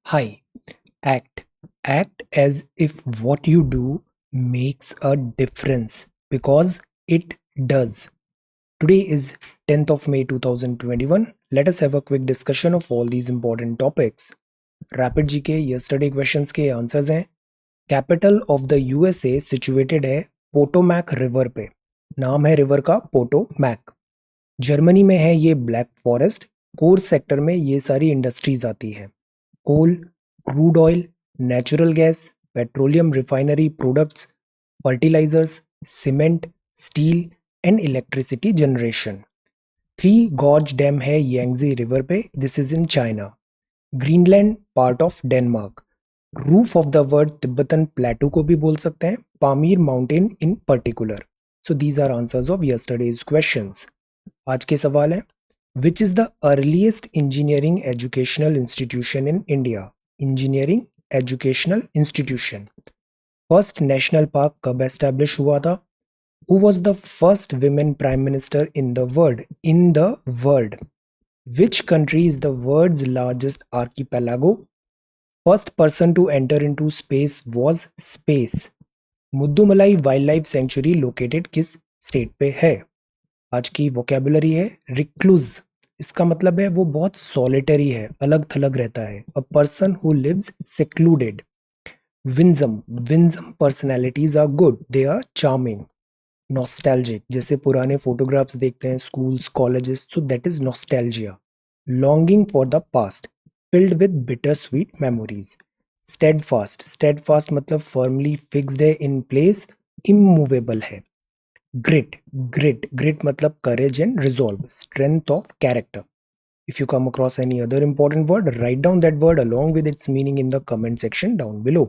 Hi, act. Act as if what you do makes a difference because it does. Today is 10th of May 2021. Let us have a quick discussion of all these important topics. Rapid GK yesterday questions के answers हैं. Capital of the USA situated है Potomac river पे. नाम है river का Potomac. Germany में है ये ब्लैक फॉरेस्ट. कोर सेक्टर में ये सारी इंडस्ट्रीज आती है. Coal, crude oil, natural gas, petroleum refinery products, fertilizers, cement, steel and electricity generation. Three gorge dam है यांगजी रिवर पे. This is in China. Greenland part of Denmark. Roof of the world Tibetan plateau को भी बोल सकते हैं. Pamir mountain in particular. So these are answers of yesterday's questions. आज के सवाल है, which is the earliest engineering educational institution in India? Engineering educational institution. First national park कब एस्टैब्लिश हुआ था? Who was the first women prime minister in the world? In the world. Which country is the world's largest archipelago? First person to enter into space was space. Mudumalai wildlife sanctuary located किस स्टेट पे है? आज की vocabulary है recluse. इसका मतलब है वो बहुत सॉलिटरी है, अलग थलग रहता है. A person who lives secluded. Winsome. Winsome personalities are good, they are charming. Nostalgic, जैसे पुराने फोटोग्राफ्स देखते हैं schools colleges, so that is nostalgia. Longing for the past, filled with bitter sweet memories. Steadfast. Steadfast मतलब firmly fixed है, in place, immovable है. Grit. Grit मतलब courage and resolve, strength of character. If you come across any other important word, write down that word along with its meaning in the comment section down below.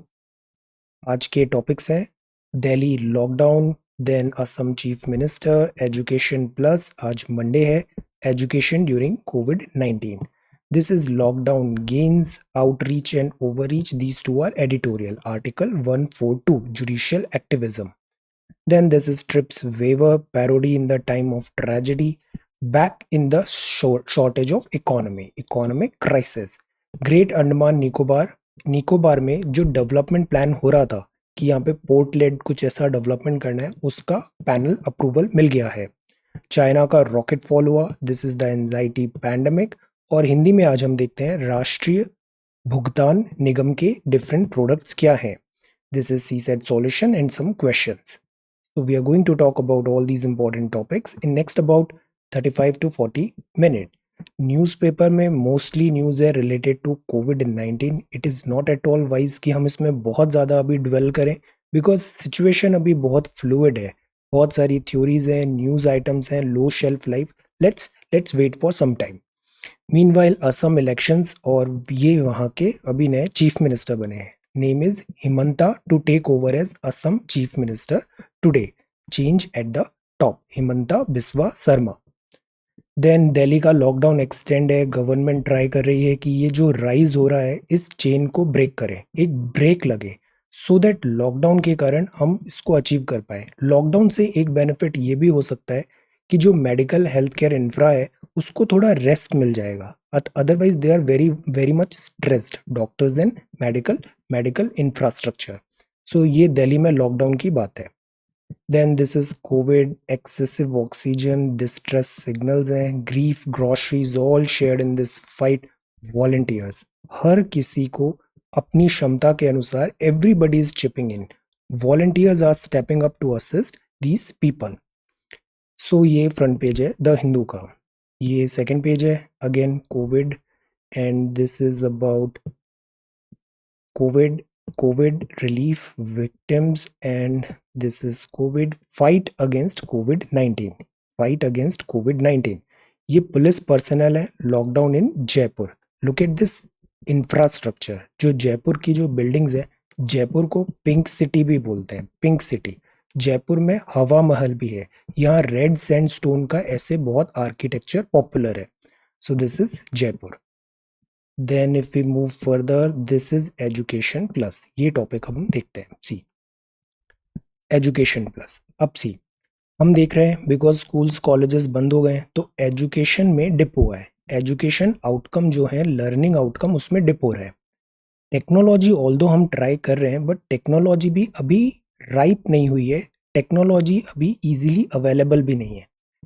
आज के topics हैं Delhi lockdown, then Assam chief minister, education plus, आज Monday है, education during कोविड-19. This is lockdown gains, outreach and overreach. These two are editorial. Article 142, judicial activism. Then this is Trips waiver, parody in the time of tragedy, back in the shortage of economy, economic crisis. Great Andaman Nicobar. Nicobar में जो development plan हो रहा था कि यहाँ पे port lead कुछ ऐसा डेवलपमेंट करना है, उसका पैनल अप्रूवल मिल गया है. चाइना का रॉकेट फॉल हुआ. This is the anxiety pandemic. और हिंदी में आज हम देखते हैं राष्ट्रीय भुगतान निगम के डिफरेंट प्रोडक्ट्स क्या हैं. This is CSAT solution and some questions. So we are going to talk about all these important topics in next about 35 to 40 minutes. Newspaper में मोस्टली न्यूज़ है रिलेटेड टू कोविड-19. It is not at all wise कि हम इसमें बहुत ज़्यादा अभी dwell करें, बिकॉज सिचुएशन अभी बहुत फ्लूइड है. बहुत सारी थ्योरीज हैं, न्यूज़ आइटम्स हैं, low shelf life. Let's wait for some time. Meanwhile Assam elections, और ये वहाँ के अभी नए चीफ मिनिस्टर बने हैं. Name is Himanta to take over as Assam chief minister today. Change at the top, Himanta Biswa Sharma. Then Delhi का लॉकडाउन एक्सटेंड है. गवर्नमेंट ट्राई कर रही है कि ये जो राइज हो रहा है इस चेन को ब्रेक करें, एक ब्रेक लगे, सो दैट लॉकडाउन के कारण हम इसको अचीव कर पाए. लॉकडाउन से एक बेनिफिट ये भी हो सकता है कि जो मेडिकल हेल्थ केयर इंफ्रा है उसको थोड़ा रेस्ट मिल जाएगा. Otherwise they are very very much stressed, doctors and medical infrastructure. So ये दिल्ली में लॉकडाउन की बात है. Then this is COVID, excessive oxygen, distress signals हैं, grief, groceries, all shared in this fight. Volunteers, हर किसी को अपनी क्षमता के अनुसार everybody is chipping in. Volunteers are stepping up to assist these people. So ये फ्रंट पेज है the Hindu का. ये सेकंड पेज है again Covid, and this is about COVID relief victims, and this is COVID fight against COVID-19. Fight against COVID-19. ये police personal है. Lockdown in Jaipur. Look at this infrastructure. जो जयपुर की जो buildings है, जयपुर को पिंक सिटी भी बोलते हैं, पिंक सिटी. जयपुर में हवा महल भी है. यहाँ रेड सैंडस्टोन का ऐसे बहुत आर्किटेक्चर पॉपुलर है. So this is Jaipur. Then if we move further, this is education plus. ये टॉपिक हम देखते हैं. सी एजुकेशन प्लस. अब सी हम देख रहे हैं बिकॉज स्कूल्स कॉलेजेस बंद हो गए हैं तो एजुकेशन में डिप हुआ है. एजुकेशन आउटकम जो है, लर्निंग आउटकम, उसमें डिप हो रहा है. टेक्नोलॉजी ऑल्दो हम ट्राई कर रहे हैं, बट टेक्नोलॉजी भी अभी राइप नहीं हुई है। टेक्नोलॉजी अभी इजीली अवेलेबल भी नहीं है।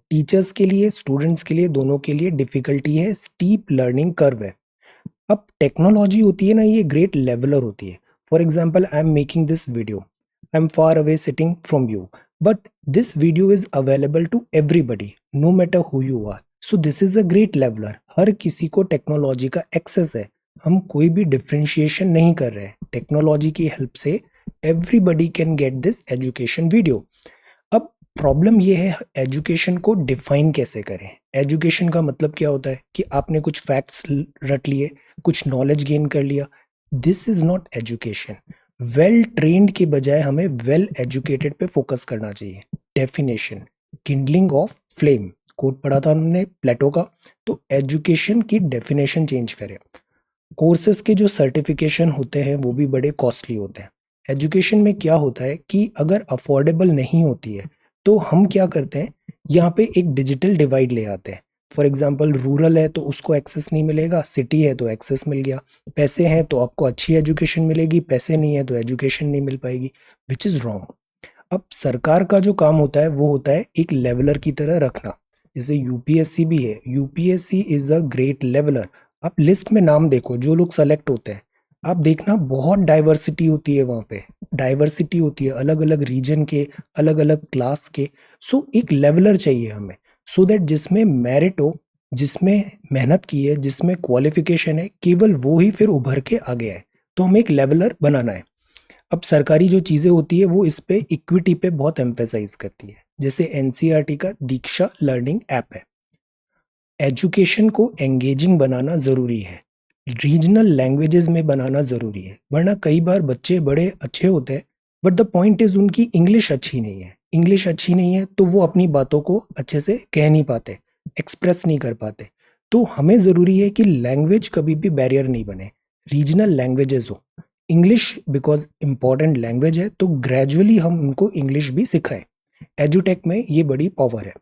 टीचर्स के लिए, स्टूडेंट्स के लिए, दोनों के लिए डिफिकल्टी है, स्टीप लर्निंग कर्व है। अब टेक्नोलॉजी होती है ना, ये ग्रेट लेवलर होती है। For example, I am making this video, I am far away sitting from you, but this video is available to everybody, no matter who you are. So this is a great leveller. हर किसी को technology का access है। हम कोई भी differentiation नहीं कर रहे हैं। टेक्नोलॉजी की हेल्प से everybody can get this education video. अब प्रॉब्लम ये है, एजुकेशन को डिफाइन कैसे करें। एजुकेशन का मतलब क्या होता है कि आपने कुछ फैक्ट्स रट लिए, कुछ नॉलेज गेन कर लिया। This is not education. Well trained के बजाय हमें वेल एजुकेटेड पे फोकस करना चाहिए। Definition, kindling of flame, quote पढ़ा था हमने प्लेटो का। तो एजुकेशन की डेफिनेशन चेंज करें। कोर्सेज के जो सर्टिफिकेशन होते हैं वो भी बड़े कॉस्टली होते हैं। एजुकेशन में क्या होता है कि अगर अफोर्डेबल नहीं होती है तो हम क्या करते हैं, यहाँ पे एक डिजिटल डिवाइड ले आते हैं। फॉर एग्जांपल, रूरल है तो उसको एक्सेस नहीं मिलेगा, सिटी है तो एक्सेस मिल गया। पैसे हैं तो आपको अच्छी एजुकेशन मिलेगी, पैसे नहीं है तो एजुकेशन नहीं मिल पाएगी, विच इज़ रॉन्ग। अब सरकार का जो काम होता है वो होता है एक लेवलर की तरह रखना। जैसे यूपीएससी भी है, UPSC is a great leveller. आप लिस्ट में नाम देखो, जो लोग सेलेक्ट होते हैं, आप देखना बहुत डाइवर्सिटी होती है वहाँ पे। डाइवर्सिटी होती है अलग अलग रीजन के, अलग अलग क्लास के। सो एक लेवलर चाहिए हमें, सो दैट जिसमें मेरिट हो, जिसमें मेहनत की है, जिसमें क्वालिफिकेशन है, केवल वो ही फिर उभर के आगे आए। तो हमें एक लेवलर बनाना है। अब सरकारी जो चीज़ें होती है वो इस पे इक्विटी पे बहुत एम्फेसाइज करती है। जैसे एनसीईआरटी का दीक्षा लर्निंग ऐप है। एजुकेशन को एंगेजिंग बनाना ज़रूरी है, रीजनल लैंग्वेजेस में बनाना ज़रूरी है, वरना कई बार बच्चे बड़े अच्छे होते हैं बट द पॉइंट इज़ उनकी इंग्लिश अच्छी नहीं है। इंग्लिश अच्छी नहीं है तो वो अपनी बातों को अच्छे से कह नहीं पाते, एक्सप्रेस नहीं कर पाते। तो हमें ज़रूरी है कि लैंग्वेज कभी भी बैरियर नहीं बने, रीजनल लैंग्वेजेस हो। इंग्लिश बिकॉज इम्पॉर्टेंट लैंग्वेज है तो ग्रेजुअली हम उनको इंग्लिश भी सिखाएं। एजुटेक में ये बड़ी पावर है।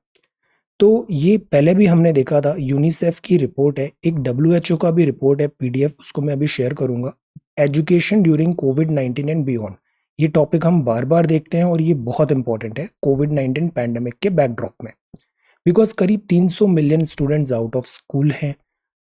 तो ये पहले भी हमने देखा था, यूनिसेफ की रिपोर्ट है, एक डब्ल्यूएचओ का भी रिपोर्ट है, पीडीएफ उसको मैं अभी शेयर करूंगा। Education during covid and beyond, ये टॉपिक हम बार बार देखते हैं और ये बहुत इंपॉर्टेंट है कोविड-19 पैंडेमिक के बैकड्रॉप में। बिकॉज करीब 300 million students out of school हैं।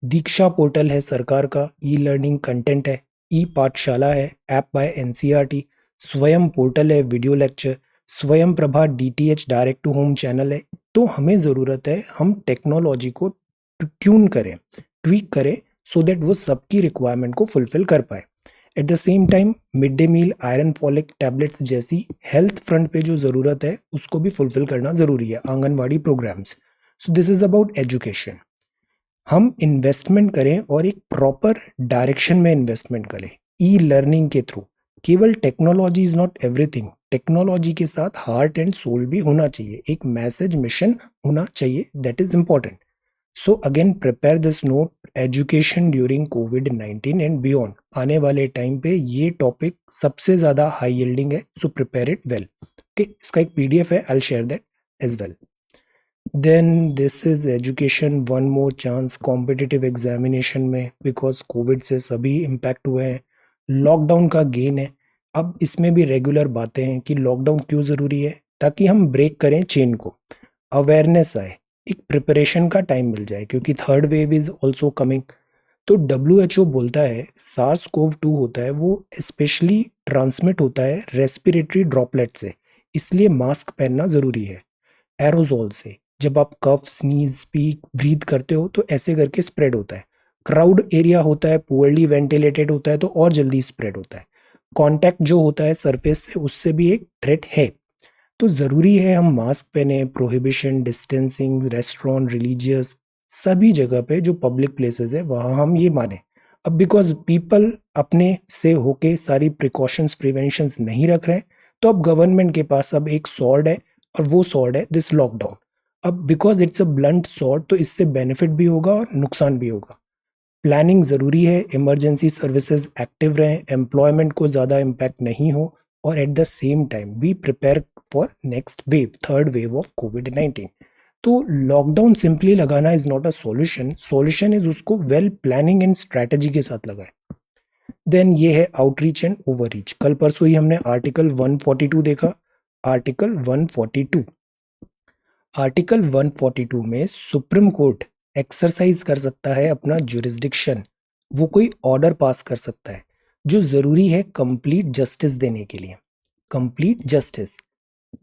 दीक्षा पोर्टल है सरकार का, ई लर्निंग कंटेंट है, ई पाठशाला है, app by NCERT, Swayam portal है, video lecture, Swayam Prabha DTH direct to home channel है। तो हमें ज़रूरत है हम टेक्नोलॉजी को ट्यून करें, ट्वीक करें, सो दैट वो सबकी रिक्वायरमेंट को फुलफिल कर पाए। At the same time mid day meal, iron folic tablets जैसी हेल्थ फ्रंट पे जो ज़रूरत है उसको भी फुलफिल करना ज़रूरी है, Anganwadi programmes. So this is about education. हम इन्वेस्टमेंट करें और एक प्रॉपर डायरेक्शन में इन्वेस्टमेंट करें, ई लर्निंग के थ्रू। केवल technology is not everything, technology के साथ हार्ट एंड सोल भी होना चाहिए, एक मैसेज मिशन होना चाहिए, that is important. So again prepare this note, education during covid and beyond. आने वाले टाइम पे ये टॉपिक सबसे ज़्यादा हाई यील्डिंग है, so prepare it well. Okay, इसका एक पीडीएफ है, I will share that as well. Then this is education one more chance competitive examination में, बिकॉज कोविड से सभी इम्पैक्ट हुए हैं। लॉकडाउन का गेन है। अब इसमें भी रेगुलर बातें हैं कि लॉकडाउन क्यों ज़रूरी है, ताकि हम ब्रेक करें चेन को, अवेयरनेस आए, एक प्रिपरेशन का टाइम मिल जाए, क्योंकि third wave is also coming. तो डब्ल्यू बोलता है सार्स कोव 2 होता है वो स्पेशली ट्रांसमिट होता है रेस्पिरेटरी ड्रॉपलेट से, इसलिए मास्क पहनना ज़रूरी है। एरोजोल से, जब आप कफ, स्नीज, स्पीक, ब्रीथ करते हो तो ऐसे करके स्प्रेड होता है। क्राउड एरिया होता है, पुअरली वेंटिलेटेड होता है तो और जल्दी स्प्रेड होता है। कांटेक्ट जो होता है सरफेस से, उससे भी एक थ्रेट है। तो ज़रूरी है हम मास्क पहने, प्रोहिबिशन, डिस्टेंसिंग, रेस्टोरेंट, रिलीजियस, सभी जगह पे जो पब्लिक प्लेसेस है वहाँ हम ये माने। अब बिकॉज पीपल अपने से होके सारी प्रिकॉशंस, प्रिवेंशंस नहीं रख रहे हैं, तो अब गवर्नमेंट के पास अब एक सॉर्ड है, और वो सॉर्ड है दिस लॉकडाउन। अब because it's a blunt sword, तो इससे बेनिफिट भी होगा और नुकसान भी होगा। प्लानिंग ज़रूरी है, इमरजेंसी सर्विसेज एक्टिव रहें, एम्प्लॉयमेंट को ज़्यादा इम्पैक्ट नहीं हो, और at the same time be prepare for next wave, third wave of कोविड-19। तो लॉकडाउन सिंपली लगाना is not a solution, solution is उसको वेल प्लानिंग एंड स्ट्रैटेजी के साथ लगाएं। देन ये है आउटरीच एंड ओवररीच। कल परसों ही हमने आर्टिकल 142 देखा। आर्टिकल 142, आर्टिकल 142 में सुप्रीम कोर्ट एक्सरसाइज कर सकता है अपना जुरिस्डिक्शन। वो कोई ऑर्डर पास कर सकता है जो जरूरी है कंप्लीट जस्टिस देने के लिए। कंप्लीट जस्टिस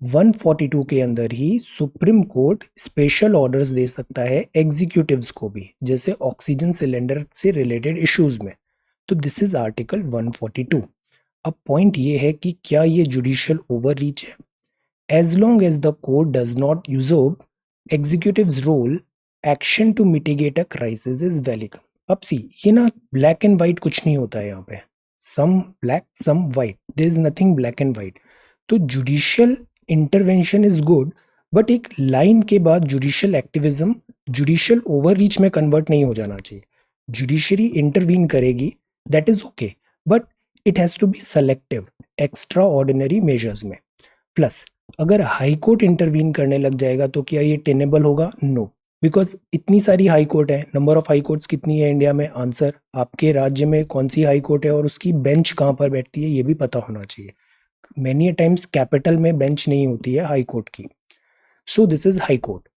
142 के अंदर ही सुप्रीम कोर्ट स्पेशल ऑर्डर्स दे सकता है एग्जीक्यूटिव्स को भी, जैसे ऑक्सीजन सिलेंडर से रिलेटेड इश्यूज में। तो दिस इज आर्टिकल 142। अब पॉइंट ये है कि क्या ये जुडिशियल ओवररीच है? As long as the court does not usurp executive's role, action to mitigate a crisis is valid. अब सी, ये ना ब्लैक एंड वाइट कुछ नहीं होता है यहाँ पे। Some black some white, there is nothing black and white. तो judicial intervention is good, but एक लाइन के बाद जुडिशियल एक्टिविज्म जुडिशियल ओवररीच में कन्वर्ट नहीं हो जाना चाहिए। जुडिशरी इंटरवीन करेगी, that is okay, but it has to be selective, extraordinary measures में। प्लस अगर हाई कोर्ट इंटरवीन करने लग जाएगा तो क्या ये टेनेबल होगा? नो, बिकॉज इतनी सारी हाई कोर्ट है। नंबर ऑफ हाई कोर्ट्स कितनी है इंडिया में? आंसर, आपके राज्य में कौन सी हाई कोर्ट है और उसकी बेंच कहाँ पर बैठती है ये भी पता होना चाहिए। मैनी टाइम्स कैपिटल में बेंच नहीं होती है हाई कोर्ट की। सो दिस इज हाई कोर्ट।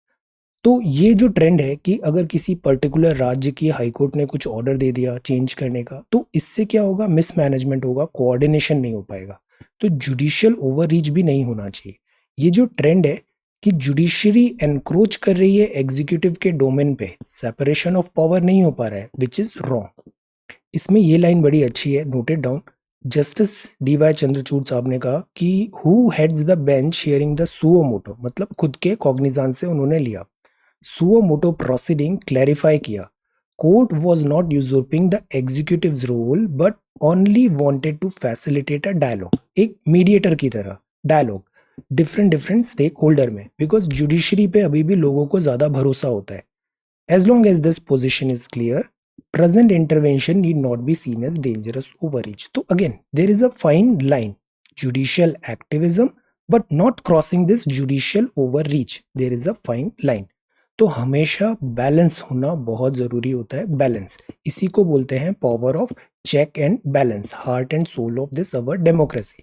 तो ये जो ट्रेंड है कि अगर किसी पर्टिकुलर राज्य की हाई कोर्ट ने कुछ ऑर्डर दे दिया चेंज करने का, तो इससे क्या होगा? मिसमैनेजमेंट होगा, कोऑर्डिनेशन नहीं हो पाएगा। तो जुडिशियल ओवररीच भी नहीं होना चाहिए। ये जो ट्रेंड है कि जुडिशरी एनक्रोच कर रही है एग्जीक्यूटिव के डोमेन पे, सेपरेशन ऑफ पावर नहीं हो पा रहा है, विच इज रॉन्ग। इसमें ये लाइन बड़ी अच्छी है, noted down. Justice D Y Chandrachud साहब ने कहा कि who heads the bench sharing the suo motu, मतलब खुद के कॉग्निजान से उन्होंने लिया। सुओ मोटो प्रोसीडिंग क्लैरिफाई किया, court was not usurping the executive role but only wanted to facilitate a dialogue, एक मीडिएटर की तरह dialogue different different stakeholder में, बिकॉज जुडिशरी पे अभी भी लोगों को ज्यादा भरोसा होता है। As long as this position is clear, present intervention need not be seen as dangerous overreach. So again, there is a fine line, judicial activism, but not crossing this judicial overreach. There is a fine line. तो हमेशा balance होना बहुत जरूरी होता है। Balance, इसी को बोलते हैं power of check and balance, heart and soul of this our democracy.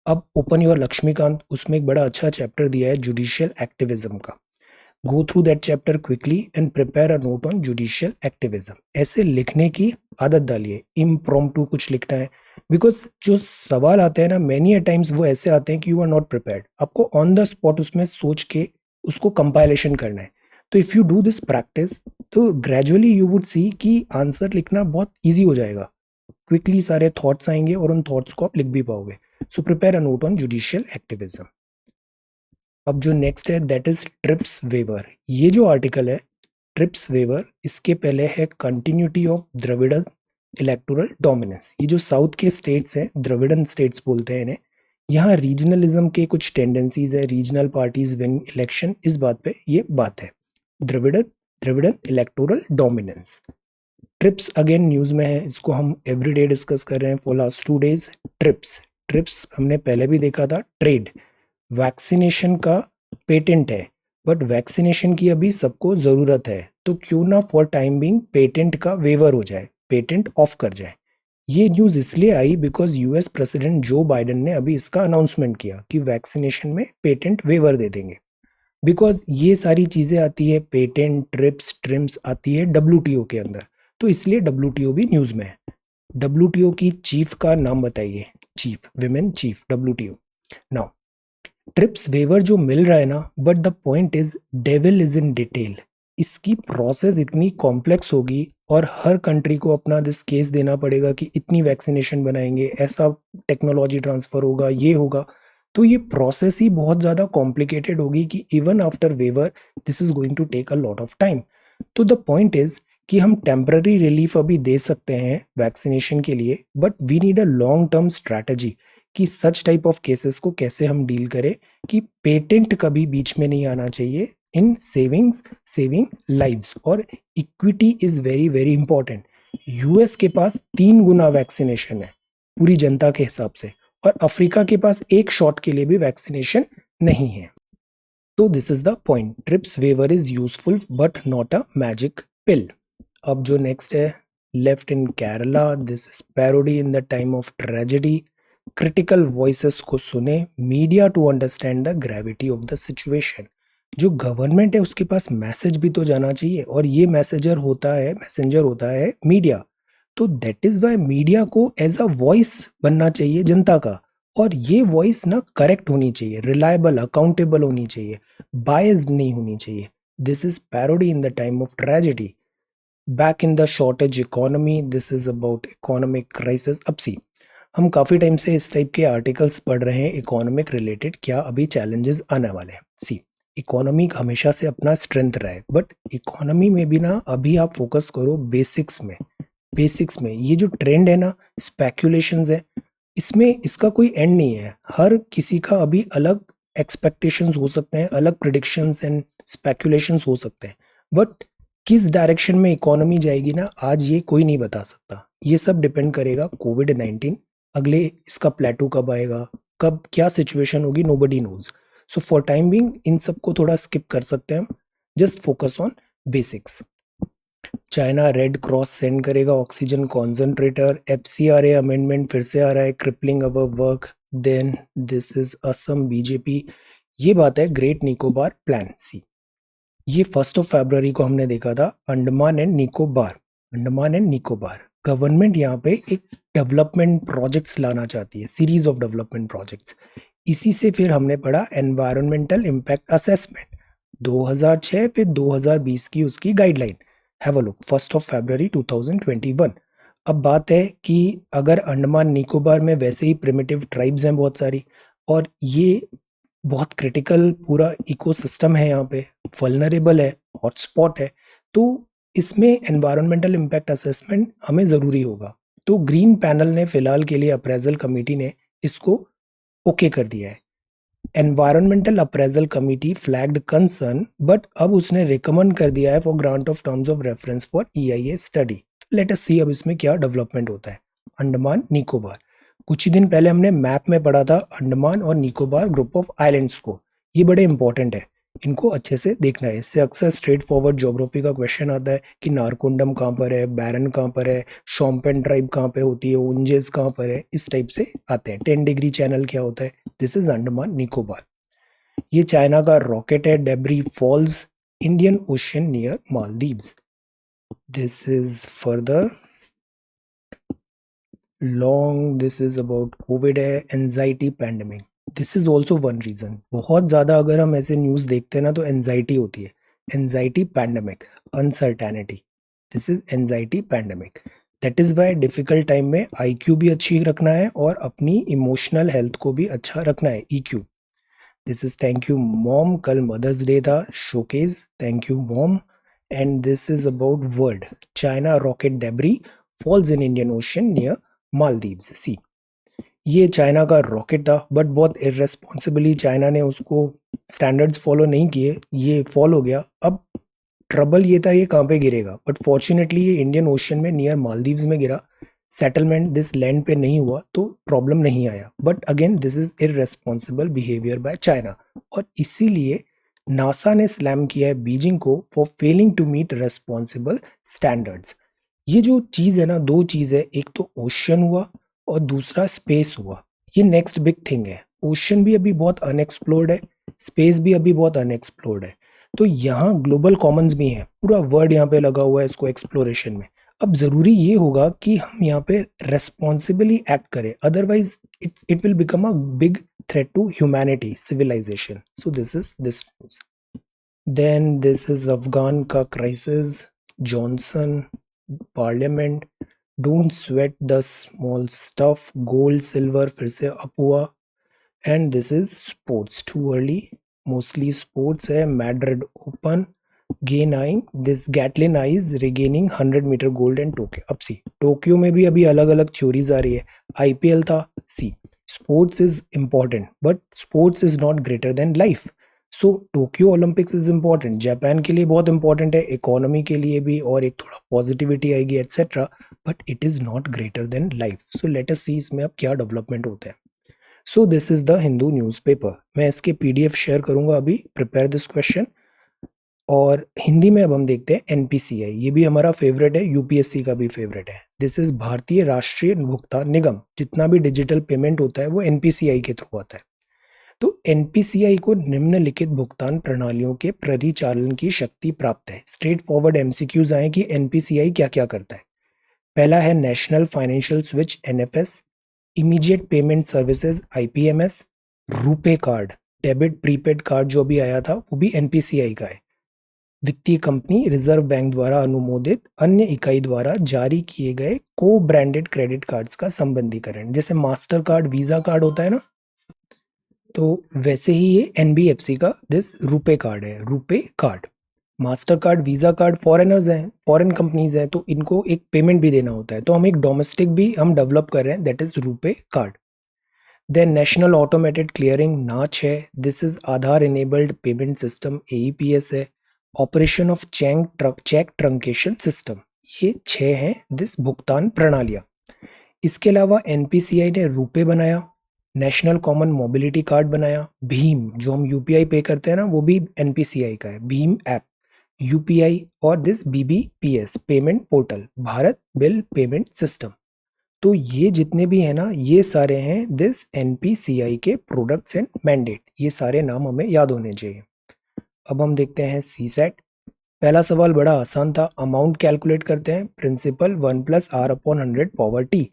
अब ओपन योर लक्ष्मीकांत, उसमें एक बड़ा अच्छा चैप्टर दिया है जुडिशियल एक्टिविज्म का। गो through that chapter quickly and prepare a note on judicial activism. ऐसे लिखने की आदत डालिए, इम्प्रॉम्प्टू कुछ लिखना है, बिकॉज जो सवाल आते हैं ना मेनी टाइम्स वो ऐसे आते हैं कि यू आर नॉट प्रिपेयर्ड। आपको ऑन द स्पॉट उसमें सोच के उसको कंपाइलेशन करना है। तो if you do this practice, तो ग्रेजुअली यू वुड सी कि आंसर लिखना बहुत ईजी हो जाएगा। क्विकली सारे थॉट्स आएंगे और उन थॉट्स को आप लिख भी पाओगे। So prepare a note on judicial activism. अब जो नेक्स्ट है दैट इज ट्रिप्स वेवर। ये जो आर्टिकल है ट्रिप्स वेवर, इसके पहले है continuity of Dravidian electoral dominance. ये जो साउथ के स्टेट्स हैं, द्रविडन स्टेट्स बोलते हैं इन्हें, यहाँ रीजनलिज्म के कुछ टेंडेंसीज है, रीजनल पार्टीज विन इलेक्शन, इस बात पे ये बात है। Dravidian Dravidian electoral dominance. TRIPS again news में है, इसको हम एवरीडे डिस्कस कर रहे हैं for last 2 days। TRIPS TRIPS हमने पहले भी देखा था। ट्रेड, वैक्सीनेशन का पेटेंट है, बट वैक्सीनेशन की अभी सबको जरूरत है, तो क्यों ना फॉर टाइम बिंग पेटेंट का वेवर हो जाए, पेटेंट ऑफ कर जाए। ये न्यूज इसलिए आई because US president Joe Biden ने अभी इसका अनाउंसमेंट किया कि वैक्सीनेशन में पेटेंट वेवर दे देंगे। बिकॉज ये सारी चीजें आती है, पेटेंट, ट्रिप्स, ट्रिम्स आती है डब्ल्यूटीओ के अंदर, तो इसलिए डब्ल्यूटीओ भी न्यूज में है। डब्ल्यूटीओ की चीफ का नाम बताइए? Chief, women chief, WTO. Now TRIPS waiver जो मिल रहा है ना, but the point is devil is in detail. इसकी प्रोसेस इतनी कॉम्प्लेक्स होगी और हर कंट्री को अपना दिस केस देना पड़ेगा कि इतनी वैक्सीनेशन बनाएंगे, ऐसा टेक्नोलॉजी ट्रांसफर होगा, ये होगा। तो ये प्रोसेस ही बहुत ज़्यादा कॉम्प्लिकेटेड होगी कि even after waiver this is going to take a lot of time. तो द पॉइंट इज कि हम टेम्पररी रिलीफ अभी दे सकते हैं वैक्सीनेशन के लिए, but we need a long term strategy कि सच टाइप ऑफ केसेस को कैसे हम डील करें, कि पेटेंट कभी बीच में नहीं आना चाहिए इन सेविंग लाइव्स। और equity is very very important. US के पास 3 गुना वैक्सीनेशन है पूरी जनता के हिसाब से, और अफ्रीका के पास एक शॉट के लिए भी वैक्सीनेशन नहीं है। तो this is the point, TRIPS waiver is useful but not a magic pill. अब जो नेक्स्ट है left in Kerala, this is parody in the time of tragedy, critical voices को सुने, media to understand the gravity of the situation. जो government है उसके पास message भी तो जाना चाहिए, और ये मैसेंजर होता है मीडिया। तो दैट इज वाई मीडिया को एज अ वॉइस बनना चाहिए जनता का, और ये वॉइस ना करेक्ट होनी चाहिए, रिलायबल, अकाउंटेबल होनी चाहिए, बायस्ड नहीं होनी चाहिए। This is parody in the time of tragedy, back in the shortage economy, this is about economic crisis. अब सी, हम काफ़ी टाइम से इस टाइप के आर्टिकल्स पढ़ रहे हैं इकोनॉमिक रिलेटेड, क्या अभी चैलेंजेस आने वाले हैं। सी, इकोनॉमी हमेशा से अपना स्ट्रेंथ रहा है, बट इकोनॉमी में भी ना अभी आप फोकस करो बेसिक्स में ये जो ट्रेंड है ना, स्पेक्यूलेशंस है, इसमें इसका कोई एंड नहीं है। हर किसी का अभी अलग एक्सपेक्टेशंस हो सकते हैं, अलग प्रिडिक्शंस एंड स्पेक्यूलेशंस हो सकते हैं, बट किस डायरेक्शन में इकोनॉमी जाएगी ना, आज ये कोई नहीं बता सकता। ये सब डिपेंड करेगा कोविड-19, अगले इसका प्लेटो कब आएगा, कब क्या सिचुएशन होगी, nobody knows. So for time being इन सबको थोड़ा स्किप कर सकते हैं हम, just focus on basics. China Red Cross send करेगा ऑक्सीजन कॉन्सेंट्रेटर, एफसीआरए अमेंडमेंट फिर से आ रहा है, crippling our work, then this is Assam BJP. ये बात है ग्रेट निकोबार प्लान। सी, ये 1 फरवरी को हमने देखा था, अंडमान एंड निकोबार गवर्नमेंट यहाँ पे एक डेवलपमेंट प्रोजेक्ट्स लाना चाहती है, सीरीज ऑफ डेवलपमेंट प्रोजेक्ट्स। इसी से फिर हमने पढ़ा एनवायरमेंटल इम्पैक्ट असेसमेंट 2006, फिर 2020 की उसकी गाइडलाइन। हैव अ लुक, 1 फरवरी 2021। अब बात है कि अगर अंडमान निकोबार में वैसे ही प्रिमिटिव ट्राइब्स हैं बहुत सारी, और ये बहुत क्रिटिकल पूरा इकोसिस्टम है, यहाँ पे वल्नरेबल है, हॉटस्पॉट है, तो इसमें एनवायरमेंटल इम्पैक्ट असेसमेंट हमें ज़रूरी होगा। तो ग्रीन पैनल ने फिलहाल के लिए, अप्रेजल कमेटी ने इसको ओके कर दिया है। Environmental appraisal committee flagged concern, but अब उसने रिकमेंड कर दिया है for grant of terms of reference for EIA स्टडी। लेट अस सी अब इसमें क्या डेवलपमेंट होता है। अंडमान निकोबार, कुछ ही दिन पहले हमने मैप में पढ़ा था अंडमान और निकोबार ग्रुप ऑफ आइलैंड्स को, ये बड़े इंपॉर्टेंट है, इनको अच्छे से देखना है। इससे अक्सर स्ट्रेट फॉरवर्ड ज्योग्राफी का क्वेश्चन आता है कि नारकोंडम कहाँ पर है, बैरन कहाँ पर है, शॉम्पेन ट्राइब कहाँ पे होती है, उंजेस कहाँ पर है, इस टाइप से आते हैं। 10 डिग्री चैनल क्या होता है, दिस इज अंडमान निकोबार। ये चाइना का रॉकेट है, debris falls Indian ocean near Maldives. This is further long, this is about covid है, anxiety pandemic, this is also one reason. बहुत ज़्यादा अगर हम ऐसे न्यूज़ देखते हैं ना तो एंजाइटी होती है, anxiety pandemic, uncertainty, this is anxiety pandemic. That is why difficult time में IQ भी अच्छी रखना है और अपनी इमोशनल हेल्थ को भी अच्छा रखना है, EQ। This is thank you mom, कल मदर्स डे था, showcase, thank you mom. And this is about world, China rocket debris falls in Indian ocean near Maldives. See, ये चाइना का रॉकेट था, बट बहुत इररेस्पॉन्सिबली चाइना ने उसको स्टैंडर्ड्स फॉलो नहीं किए, ये फॉल हो गया। अब ट्रबल ये था ये कहाँ पे गिरेगा, बट फॉर्चुनेटली ये इंडियन ओशन में नियर मालदीव्स में गिरा, सेटलमेंट दिस लैंड पे नहीं हुआ, तो प्रॉब्लम नहीं आया। But again this is irresponsible behaviour by China, और इसीलिए नासा ने स्लैम किया है बीजिंग को for failing to meet responsible standards. ये जो चीज़ है ना, दो चीज़ है, एक तो ओशन हुआ और दूसरा स्पेस हुआ। ये नेक्स्ट बिग थिंग है। ओशन भी अभी बहुत अनएक्सप्लोर्ड है, स्पेस भी अभी बहुत अनएक्सप्लोर्ड है, तो यहाँ ग्लोबल कॉमन्स भी हैं, पूरा वर्ल्ड यहाँ पे लगा हुआ है इसको एक्सप्लोरेशन में। अब ज़रूरी ये होगा कि हम यहाँ पे रेस्पॉन्सिबली एक्ट करें, otherwise it will become a big threat to humanity, civilization. So this is this news. Then this is Afghan का crisis, Johnson parliament, don't sweat the small stuff, gold silver फिर से up हुआ। And this is sports, too early, mostly sports है, Madrid open, gain eye, this Gatlin eyes regaining 100 meter gold and Tokyo. अब see, Tokyo में भी अभी अलग अलग थ्योरीज आ रही है, IPL था। See, sports is important, but sports is not greater than life. So Tokyo Olympics is important, Japan के लिए बहुत इंपॉर्टेंट है, इकोनॉमी के लिए भी, और एक थोड़ा पॉजिटिविटी आएगी etcetera, but it is not greater than life. So let us see इसमें अब क्या डेवलपमेंट होता है। So this is the Hindu newspaper, मैं इसके PDF शेयर करूंगा अभी, प्रिपेयर दिस क्वेश्चन। और हिंदी में अब हम देखते हैं एनपीसीआई। ये भी हमारा फेवरेट है, यूपीएससी का भी फेवरेट है। दिस इज भारतीय राष्ट्रीय भुगतान निगम। जितना भी डिजिटल पेमेंट होता है वो एनपीसीआई के थ्रू आता है। तो एनपीसीआई को निम्नलिखित भुगतान प्रणालियों के परिचालन की शक्ति प्राप्त है। स्ट्रेट फॉरवर्ड एमसीक्यूज आए कि एनपीसीआई क्या क्या करता है। पहला है national financial switch NFS, immediate payment services IPMS, RuPay card, debit prepaid card जो भी आया था वो भी एनपीसीआई का है। वित्तीय कंपनी रिजर्व बैंक द्वारा अनुमोदित अन्य इकाई द्वारा जारी किए गए को ब्रांडेड क्रेडिट कार्ड्स का संबंधीकरण, जैसे मास्टर कार्ड वीजा कार्ड होता है ना, तो वैसे ही ये एनबीएफसी का दिस रुपे कार्ड है, RuPay card. Master card visa card foreigners हैं, फॉरेन कंपनीज हैं, तो इनको एक पेमेंट भी देना होता है, तो हम एक डोमेस्टिक भी हम डेवलप कर रहे हैं, that is RuPay card. Then national automated clearing NACH है। This is Aadhaar enabled payment system AEPS है। Operation of cheque truncation system. ये 6 हैं दिस भुगतान प्रणालियां। इसके अलावा एनपीसीआई ने रुपे बनाया, नेशनल कॉमन मोबिलिटी कार्ड बनाया, भीम जो हम यूपीआई पे करते हैं ना वो भी एनपीसीआई का है, भीम ऐप, यूपीआई और this BBPS payment portal, Bharat bill payment system. तो ये जितने भी हैं ना ये सारे हैं दिस एनपीसीआई के प्रोडक्ट्स एंड मैंडेट। ये सारे नाम हमें याद होने चाहिए। अब हम देखते हैं सीसेट। पहला सवाल बड़ा आसान था। अमाउंट कैलकुलेट करते हैं, प्रिंसिपल 1+r/100 पावर टी।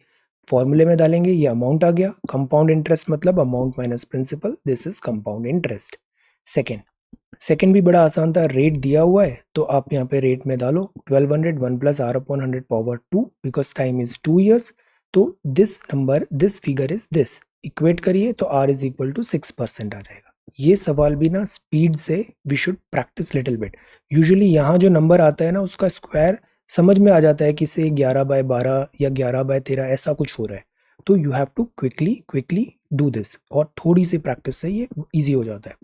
फॉर्मूले में डालेंगे, ये अमाउंट आ गया। कंपाउंड इंटरेस्ट मतलब amount minus principal, this is compound interest. Second भी बड़ा आसान था। रेट दिया हुआ है तो आप यहाँ पे रेट में डालो 1200 1+r/100 power 2 because time is 2 years। तो this number this figure is this, equate करिए तो r इज इक्वल टू 6% आ जाएगा। ये सवाल भी ना स्पीड से we should practice little bit. Usually यहाँ जो नंबर आता है ना उसका स्क्वायर समझ में आ जाता है कि से 11/12 या 11/13 ऐसा कुछ हो रहा है। तो you have to quickly do this, और थोड़ी सी प्रैक्टिस से ये ईजी हो जाता है।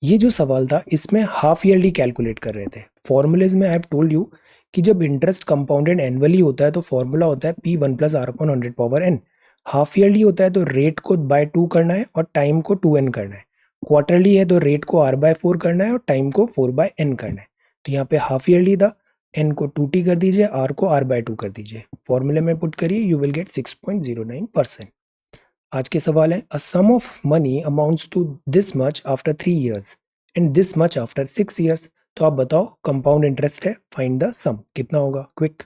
ये जो सवाल था इसमें हाफ ईयरली कैलकुलेट कर रहे थे। फॉर्मूलेज में आई हैव टोल्ड यू कि जब इंटरेस्ट कंपाउंडेड एनुअली होता है तो फॉर्मूला होता है P1+r/100 power n। Half yearly होता है तो रेट को बाय 2 करना है और टाइम को 2n करना है। क्वार्टरली है तो रेट को r/4 करना है और टाइम को 4/n करना है। तो यहाँ पे हाफ ईयरली था, n को 2t कर दीजिए, r को r/2 कर दीजिए, फॉर्मूले में पुट करिए, यू विल गेट 6.09%। आज के सवाल है, a sum of money amounts to this much after 3 years and this much after 6 years। तो आप बताओ, कंपाउंड इंटरेस्ट है, फाइंड द सम, कितना होगा? Quick.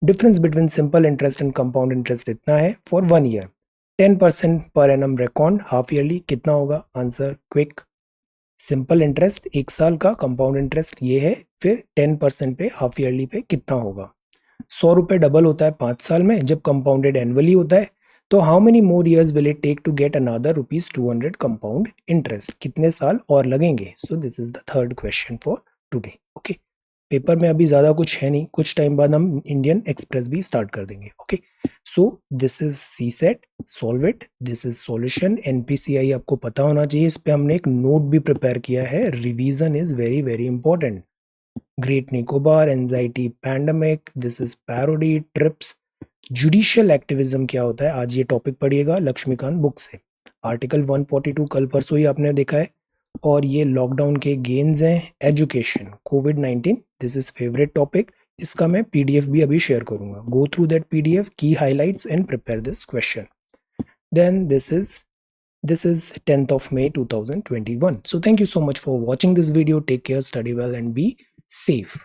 Difference between simple interest and compound interest इतना है for 1 year। 10% per annum record half yearly कितना होगा? Answer quick. सिंपल इंटरेस्ट 1 साल का, कंपाउंड इंटरेस्ट ये है, फिर 10% पे हाफ ईयरली पे कितना होगा? 100 रुपये डबल होता है 5 साल में जब कंपाउंडेड एनुअली होता है। तो how many more years will it take to get another ₹200 compound interest? कितने साल और लगेंगे? So this is the third question for today. Okay, paper में अभी ज़्यादा कुछ है नहीं, कुछ टाइम बाद हम इंडियन एक्सप्रेस भी स्टार्ट कर देंगे। Okay, so this is C set, solve it, this is solution. NPCI आपको पता होना चाहिए, इस पे हमने एक नोट भी प्रिपेयर किया है। Revision is very very important. Great Nicobar, anxiety pandemic, this is parody, trips, judicial activism क्या होता है, आज ये टॉपिक पढ़िएगा लक्ष्मीकांत बुक से। आर्टिकल 142 कल परसों ही आपने देखा है। और ये लॉकडाउन के गेन्स हैं, एजुकेशन, कोविड-19, दिस इज फेवरेट टॉपिक। इसका मैं पीडीएफ भी अभी शेयर करूंगा। Go through that PDF, key highlights and prepare this question. Then this is 10th of May 2021. So thank you so much for watching this video. Take care, study well and be safe.